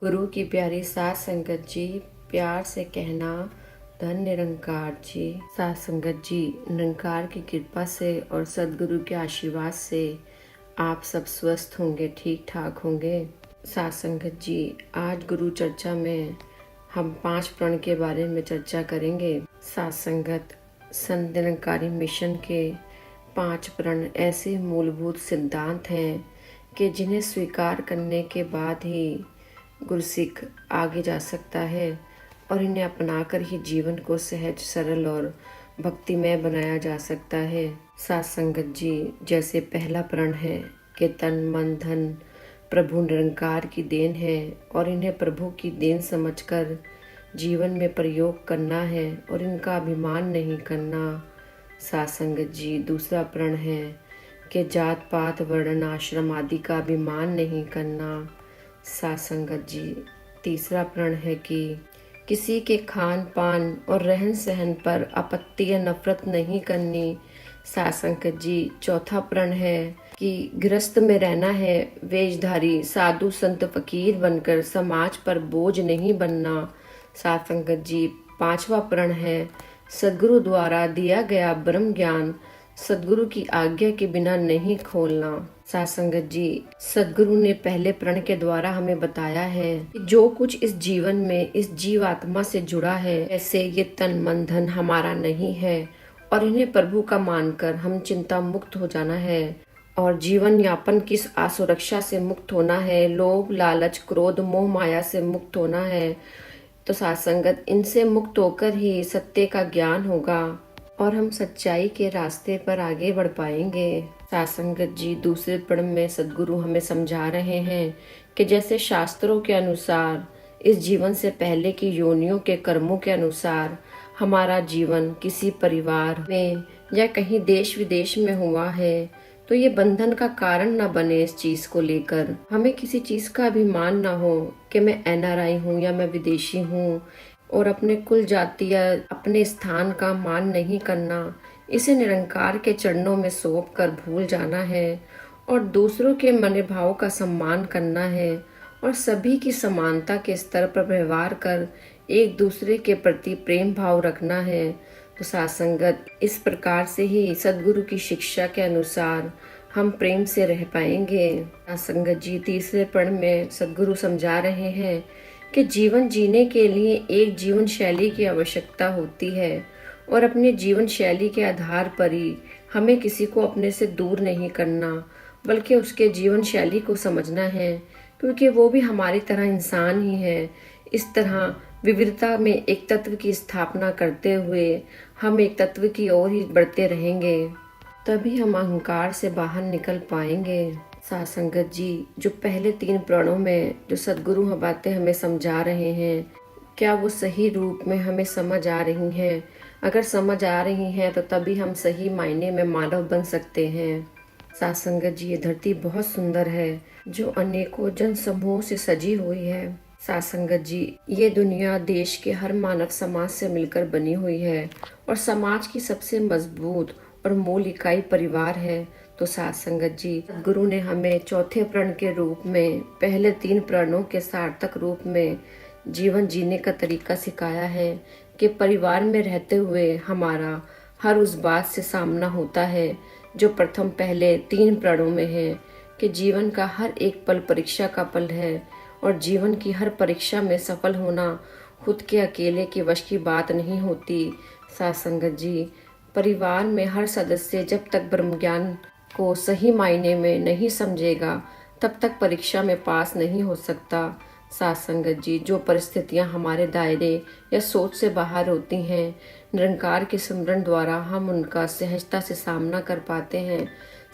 गुरु की प्यारी सात संगत जी, प्यार से कहना धन निरंकार जी। सात संगत जी, निरंकार की कृपा से और सदगुरु के आशीर्वाद से आप सब स्वस्थ होंगे, ठीक ठाक होंगे। सात संगत जी, आज गुरु चर्चा में हम 5 प्रण के बारे में चर्चा करेंगे। सात संगत, संत निरंकारी मिशन के 5 प्रण ऐसे मूलभूत सिद्धांत हैं कि जिन्हें स्वीकार करने के बाद ही गुरसिख आगे जा सकता है और इन्हें अपनाकर ही जीवन को सहज, सरल और भक्तिमय बनाया जा सकता है। सात संगत जी, जैसे पहला प्रण है कि तन मन धन प्रभु निरंकार की देन है और इन्हें प्रभु की देन समझकर जीवन में प्रयोग करना है और इनका अभिमान नहीं करना। सात संगत जी, दूसरा प्रण है कि जात पात वर्ण आश्रम आदि का अभिमान नहीं करना। सात संगत जी, तीसरा प्रण है कि किसी के खान पान और रहन सहन पर आपत्ति या नफरत नहीं करनी। सात संगत जी, चौथा प्रण है कि गृहस्थ में रहना है, वेशधारी साधु संत फकीर बनकर समाज पर बोझ नहीं बनना। सात संगत जी, पांचवा प्रण है सदगुरु द्वारा दिया गया ब्रह्म ज्ञान सदगुरु की आज्ञा के बिना नहीं खोलना। सात संगत जी, सदगुरु ने पहले प्रण के द्वारा हमें बताया है कि जो कुछ इस जीवन में इस जीव आत्मा से जुड़ा है, ऐसे ये तन मन धन हमारा नहीं है और इन्हें प्रभु का मानकर हम चिंता मुक्त हो जाना है और जीवन यापन की असुरक्षा से मुक्त होना है, लोभ लालच क्रोध मोह माया से मुक्त होना है। तो सात संगत, इनसे मुक्त होकर ही सत्य का ज्ञान होगा और हम सच्चाई के रास्ते पर आगे बढ़ पाएंगे। सात संगत जी, दूसरे प्रण में सदगुरु हमें समझा रहे हैं कि जैसे शास्त्रों के अनुसार इस जीवन से पहले की योनियों के कर्मों के अनुसार हमारा जीवन किसी परिवार में या कहीं देश विदेश में हुआ है, तो ये बंधन का कारण न बने। इस चीज को लेकर हमें किसी चीज का अभिमान न हो कि मैं NRI हूँ या मैं विदेशी हूँ और अपने कुल जाति या अपने स्थान का मान नहीं करना। इसे निरंकार के चरणों में सौंप कर भूल जाना है और दूसरों के मन भाव का सम्मान करना है और सभी की समानता के स्तर पर व्यवहार कर एक दूसरे के प्रति प्रेम भाव रखना है। तो सात संगत, इस प्रकार से ही सदगुरु की शिक्षा के अनुसार हम प्रेम से रह पाएंगे। सात संगत जी, तीसरे प्रण में सदगुरु समझा रहे हैं कि जीवन जीने के लिए एक जीवन शैली की आवश्यकता होती है और अपने जीवन शैली के आधार पर ही हमें किसी को अपने से दूर नहीं करना, बल्कि उसके जीवन शैली को समझना है, क्योंकि वो भी हमारी तरह इंसान ही है। इस तरह विविधता में एक तत्व की स्थापना करते हुए हम एक तत्व की ओर ही बढ़ते रहेंगे, तभी हम अहंकार से बाहर निकल पाएंगे। सात संगत जी, जो पहले 3 प्रणों में जो सदगुरु बातें हमें समझा रहे हैं, क्या वो सही रूप में हमें समझ आ रही हैं? अगर समझ आ रही हैं तो तभी हम सही मायने में मानव बन सकते हैं। सात संगत जी, ये धरती बहुत सुंदर है जो अनेकों जन समूहों से सजी हुई है। सात संगत जी, ये दुनिया देश के हर मानव समाज से मिलकर बनी हुई है और समाज की सबसे मजबूत और मूल इकाई परिवार है। तो सात संगत जी, गुरु ने हमें चौथे प्रण के रूप में पहले 3 प्रणों के सार्थक रूप में जीवन जीने का तरीका सिखाया है कि परिवार में रहते हुए हमारा हर उस बात से सामना होता है जो प्रथम पहले 3 प्रणों में है कि जीवन का हर एक पल परीक्षा का पल है और जीवन की हर परीक्षा में सफल होना खुद के अकेले के वश की बात नहीं होती। सात संगत जी, परिवार में हर सदस्य जब तक ब्रह्म ज्ञान को सही मायने में नहीं समझेगा तब तक परीक्षा में पास नहीं हो सकता। सात संगत जी, जो परिस्थितियां हमारे दायरे या सोच से बाहर होती हैं, निरंकार के स्मरण द्वारा हम उनका सहजता से सामना कर पाते हैं।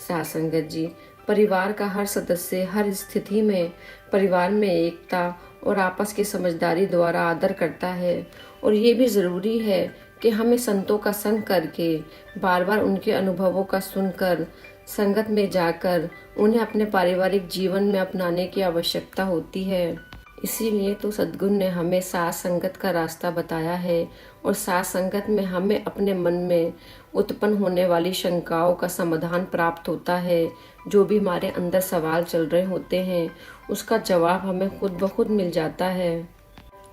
सात संगत जी, परिवार का हर सदस्य हर स्थिति में परिवार में एकता और आपस की समझदारी द्वारा आदर करता है और ये भी जरूरी है कि हमें संतों का संग करके बार बार उनके अनुभवों का सुनकर संगत में जाकर उन्हें अपने पारिवारिक जीवन में अपनाने की आवश्यकता होती है। इसीलिए तो सद्गुरु ने हमें साथ संगत का रास्ता बताया है और साथ संगत में हमें अपने मन में उत्पन्न होने वाली शंकाओं का समाधान प्राप्त होता है, जो भी हमारे अंदर सवाल चल रहे होते हैं उसका जवाब हमें खुद ब खुद मिल जाता है।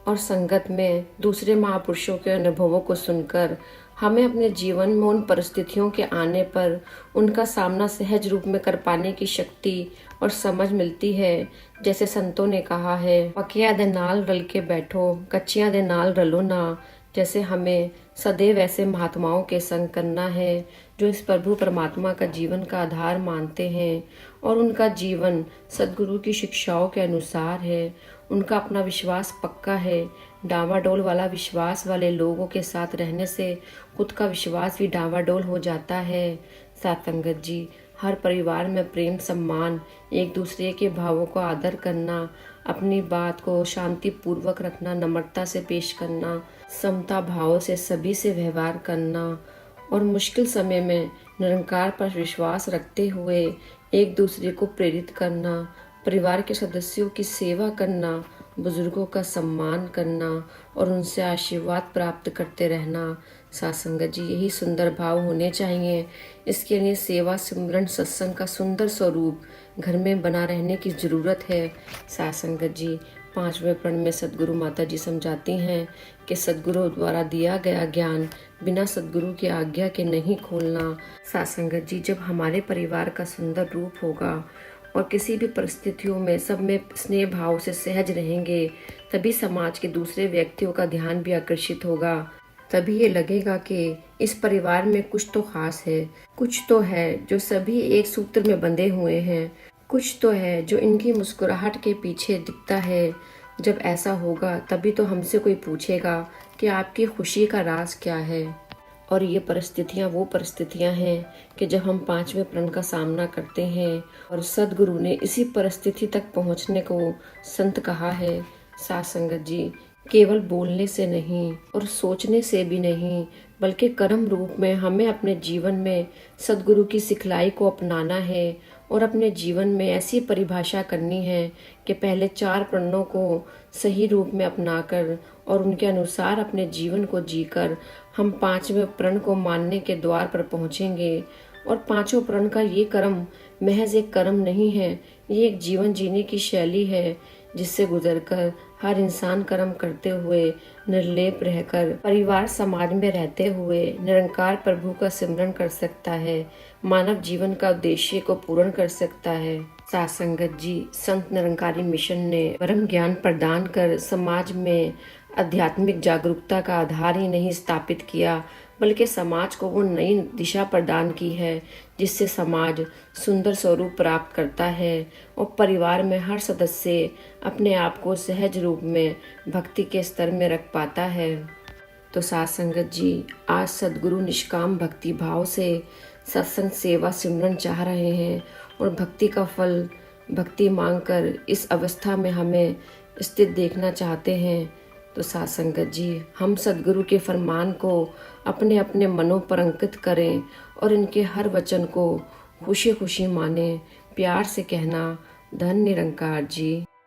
और संगत में दूसरे महापुरुषों के अनुभवों को सुनकर हमें अपने जीवन में उन परिस्थितियों के आने पर उनका सामना सहज रूप में कर पाने की शक्ति और समझ मिलती है। जैसे संतों ने कहा है, पकिया दे नाल रल के बैठो, कच्चियां दे नाल रलो ना। जैसे हमें सदैव ऐसे महात्माओं के संग करना है जो इस प्रभु परमात्मा का जीवन का आधार मानते हैं और उनका जीवन सदगुरु की शिक्षाओं के अनुसार है। उनका अपना विश्वास पक्का है। डावाडोल वाला विश्वास वाले लोगों के साथ रहने से खुद का विश्वास भी डावाडोल हो जाता है। साथ संगत जी, हर परिवार में प्रेम सम्मान, एक दूसरे के भावों को आदर करना, अपनी बात को शांति पूर्वक रखना, नम्रता से पेश करना, समता भाव से सभी से व्यवहार करना और मुश्किल समय में निरंकार पर विश्वास रखते हुए एक दूसरे को प्रेरित करना, परिवार के सदस्यों की सेवा करना, बुजुर्गों का सम्मान करना और उनसे आशीर्वाद प्राप्त करते रहना। सासंगत जी, यही सुंदर भाव होने चाहिए। इसके लिए सेवा सिमरन सत्संग का सुंदर स्वरूप घर में बना रहने की जरूरत है। सासंगत जी, 5वें प्रण में सदगुरु माता जी समझाती हैं कि सदगुरु द्वारा दिया गया ज्ञान बिना सदगुरु की आज्ञा के नहीं खोलना। सासंगत जी, जब हमारे परिवार का सुंदर रूप होगा और किसी भी परिस्थितियों में सब में स्नेह भाव से सहज रहेंगे, तभी समाज के दूसरे व्यक्तियों का ध्यान भी आकर्षित होगा। तभी ये लगेगा कि इस परिवार में कुछ तो खास है, कुछ तो है जो सभी एक सूत्र में बंधे हुए हैं, कुछ तो है जो इनकी मुस्कुराहट के पीछे दिखता है। जब ऐसा होगा तभी तो हमसे कोई पूछेगा कि आपकी खुशी का राज क्या है। और ये परिस्थितियाँ वो परिस्थितियाँ हैं कि जब हम 5वें प्रण का सामना करते हैं और सदगुरु ने इसी परिस्थिति तक पहुँचने को संत कहा है। साथ संगत जी, केवल बोलने से नहीं और सोचने से भी नहीं, बल्कि कर्म रूप में हमें अपने जीवन में सदगुरु की सिखलाई को अपनाना है और अपने जीवन में ऐसी परिभाषा करनी है कि पहले 4 प्रणों को सही रूप में अपनाकर और उनके अनुसार अपने जीवन को जीकर हम 5वें प्रण को मानने के द्वार पर पहुंचेंगे। और 5वें प्रण का ये कर्म महज एक कर्म नहीं है, ये एक जीवन जीने की शैली है जिससे गुजरकर हर इंसान कर्म करते हुए निर्लेप रहकर परिवार समाज में रहते हुए निरंकार प्रभु का सिमरन कर सकता है, मानव जीवन का उद्देश्य को पूर्ण कर सकता है। साथ संगत जी, संत निरंकारी मिशन ने परम ज्ञान प्रदान कर समाज में आध्यात्मिक जागरूकता का आधार ही नहीं स्थापित किया, बल्कि समाज को वो नई दिशा प्रदान की है जिससे समाज सुंदर स्वरूप प्राप्त करता है और परिवार में हर सदस्य अपने आप को सहज रूप में भक्ति के स्तर में रख पाता है। तो साथ संगत जी, आज सदगुरु निष्काम भक्ति भाव से सत्संग सेवा सिमरन चाह रहे हैं और भक्ति का फल भक्ति मांगकर इस अवस्था में हमें स्थित देखना चाहते हैं। तो साथ संगत जी, हम सदगुरु के फरमान को अपने अपने मनों पर अंकित करें और इनके हर वचन को खुशी खुशी माने। प्यार से कहना, धन निरंकार जी।